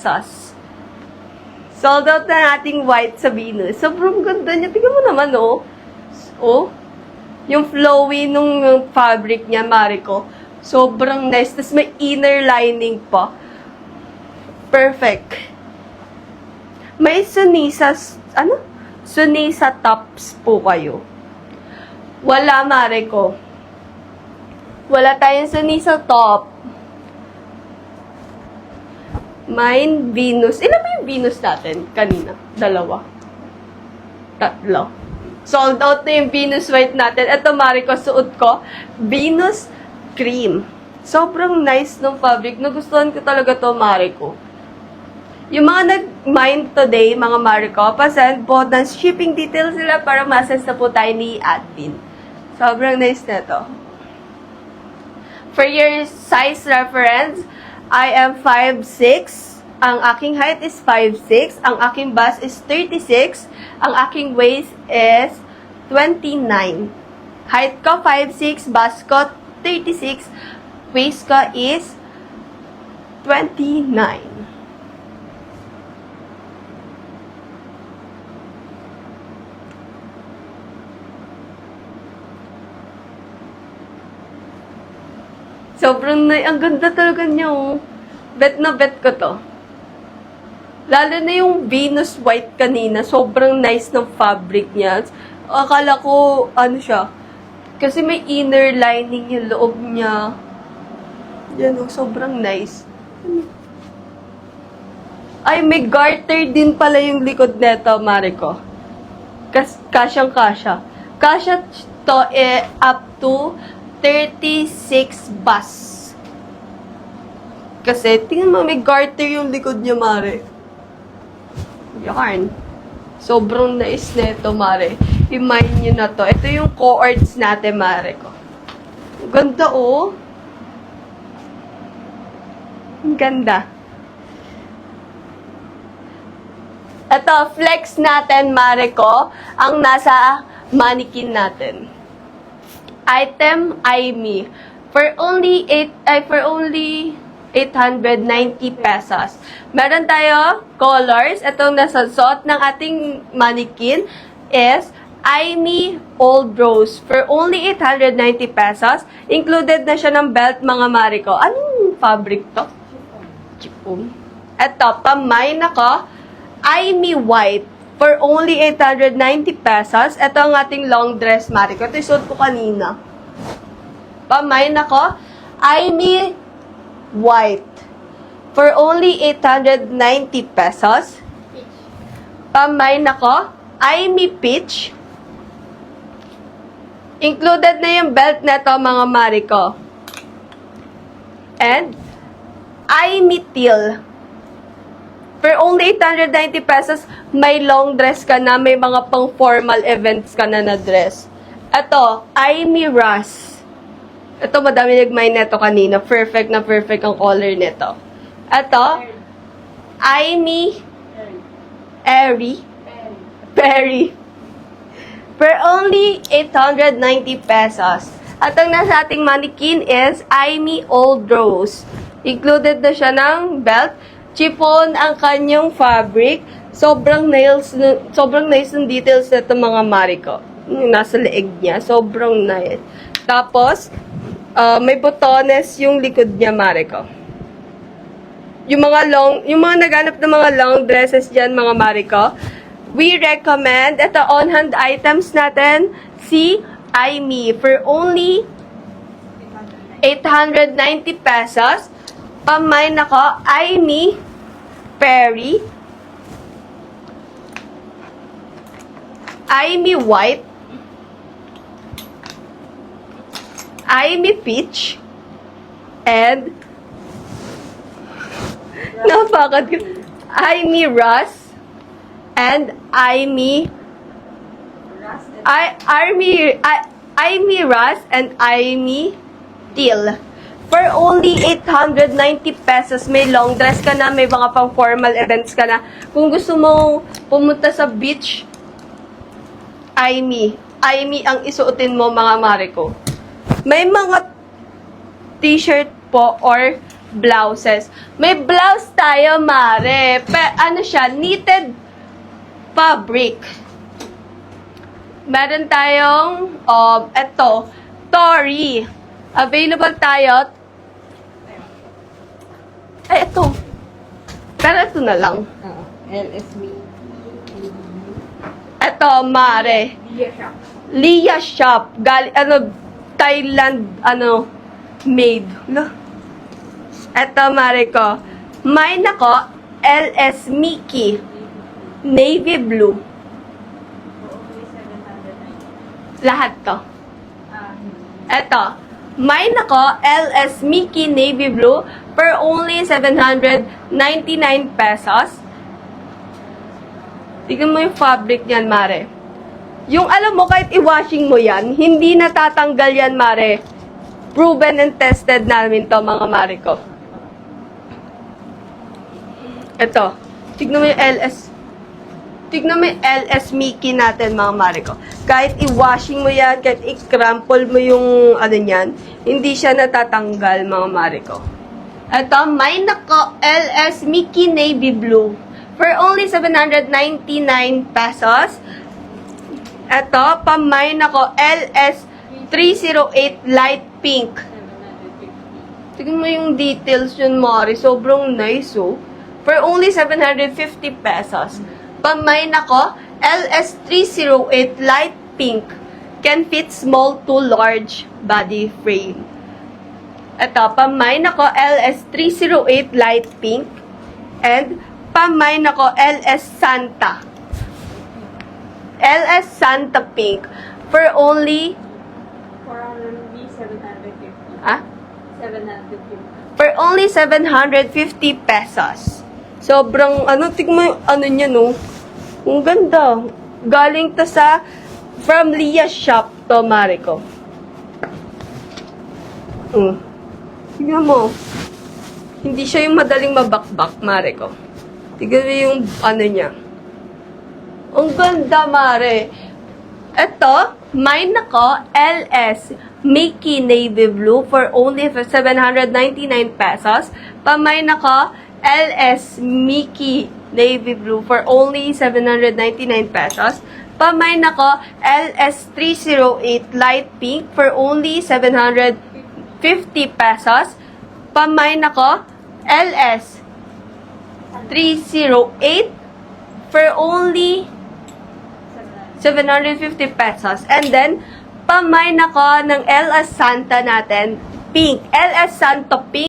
pesos. Sold out na nating white sa Venus. Sobrang ganda niya. Tingnan mo naman, oh. Oh. Yung flowy nung fabric niya, Mariko. Sobrang nice. Tapos may inner lining pa. Perfect. May Sunisa, Sunisa tops po kayo. Wala, Mariko. Wala tayong Sunisa top. Mine, Venus. Ilan ba yung Venus natin kanina? 2. 3. Sold out na yung Venus white natin. Ito, Mariko, suot ko. Venus cream. Sobrang nice ng fabric. Nagustuhan ko talaga to, Mariko. Yung mga nag-mine today, mga Mariko, pasend po ng shipping details nila para masas na po tayo ni admin. Sobrang nice na to. For your size reference, I am 5'6". Ang aking height is 5'6". Ang aking bust is 36. Ang aking waist is 29. Height ko 5'6", bust ko 36, waist ko is 29. Sobrang ang ganda talaga niya, oh. Bet na bet ko to. Lalo na yung Venus white kanina, sobrang nice ng fabric niya. Akala ko, siya, kasi may inner lining yung loob niya. Yan, oh, sobrang nice. Ay, may garter din pala yung likod neto, Mariko. Kasyang-kasya. Kasya to up to 36 bus. Kasi, tingnan mo, may garter yung likod niya, Mare. Yarn. Sobrang nice na ito, Mare. I-mine nyo na to. Ito yung cords natin, Mare ko. Ang ganda, oh. Ang ganda. Ito, flex natin, Mare ko, ang nasa mannequin natin. Item, IME. For only 890 pesos. Meron tayo colors. Itong nasa suot ng ating mannequin is IME Old Rose. For only 890 pesos. Included na siya ng belt, mga Mariko. Anong fabric to? Chiffon. Ito, pamine ako. IME White. For only 890 pesos. Ito ang ating long dress, Mariko. Ito isuot ko kanina. Pamine ako. IME White. For only 890 pesos. Pamine ako. IME Peach. Included na yung belt na to, mga Mariko. And IME Teal. For only 890 pesos, may long dress ka na, may mga pang formal events ka na dress. Ito, IME Rust. Ito, madami nag-mine neto kanina. Perfect na perfect ang color nito. Ito, IME Airy. Perry. For only 890 pesos. At ang nasa ating mannequin is IME Old Rose. Included na siya ng belt. Chiffon ang kanyang fabric. Sobrang nice ng details nito, mga Mariko. Nasa leeg niya. Sobrang nice. Tapos, may botones yung likod niya, Mariko. Yung mga naghanap ng mga long dresses dyan, mga Mariko, we recommend, ito on-hand items natin, si IME for only 890 pesos. Pamine ako, IME Perry, IME White, IME Peach, and IME Rust, and IME Rust and IME Teal. For only 890 pesos, may long dress ka na, may mga pang formal events ka na. Kung gusto mo pumunta sa beach, IME ang isuotin mo, mga Mariko. May mga t-shirt po or blouses. May blouse tayo, mare. Ano siya? Knitted fabric. Meron tayong, eto, Tory. Available tayo. Ay, ito. Pero ito na lang. LSB. Ito, mare. Lia Shop. Thailand, made. Ito, mare ko. May nako, LS Mickey. Navy blue. Lahat to. Ito. May nako, LS Mickey Navy blue for only 799 pesos. Tignan mo yung fabric niyan, mare. Yung alam mo, kahit i-washing mo yan, hindi natatanggal yan, mare. Proven and tested namin to, mga mare ko. Ito. Tignan mo yung LS. Tignan mo yung LS Mickey natin, mga mare ko. Kahit i-washing mo yan, kahit i-crumple mo yung niyan, hindi siya natatanggal, mga mare ko. Ito, may nako, LS Mickey Navy Blue. For only 799 pesos. Ito, pamay nako, LS 308 Light Pink. Tignan mo yung details yun, Mari. Sobrang nice, oh. For only 750 pesos. Pamay nako, LS 308 Light Pink. Can fit small to large body frame. Ito, pamay nako, LS 308 Light Pink. And pamay nako, LS Santa. LS Santa Pink. For only... 750. Ah? 750. For only 750 pesos. Sobrang, tignan mo yung niya, no? Ang ganda. Galing to sa, from Lia Shop to, Mariko. Tignan mo. Hindi siya yung madaling mabakbak, Mariko. Tignan mo yung, niya. Ang ganda, Mare. Ito, mine nako, LS Mickey Navy Blue for only 799 pesos. Pamay nako, LS Mickey Navy Blue for only 799 pesos. Pamay nako, LS 308 Light Pink for only 750 pesos. Pamay nako, LS 308 for only 750 pesos. And then, pamay nako ng LS Santa natin, pink. LS Santo Pink.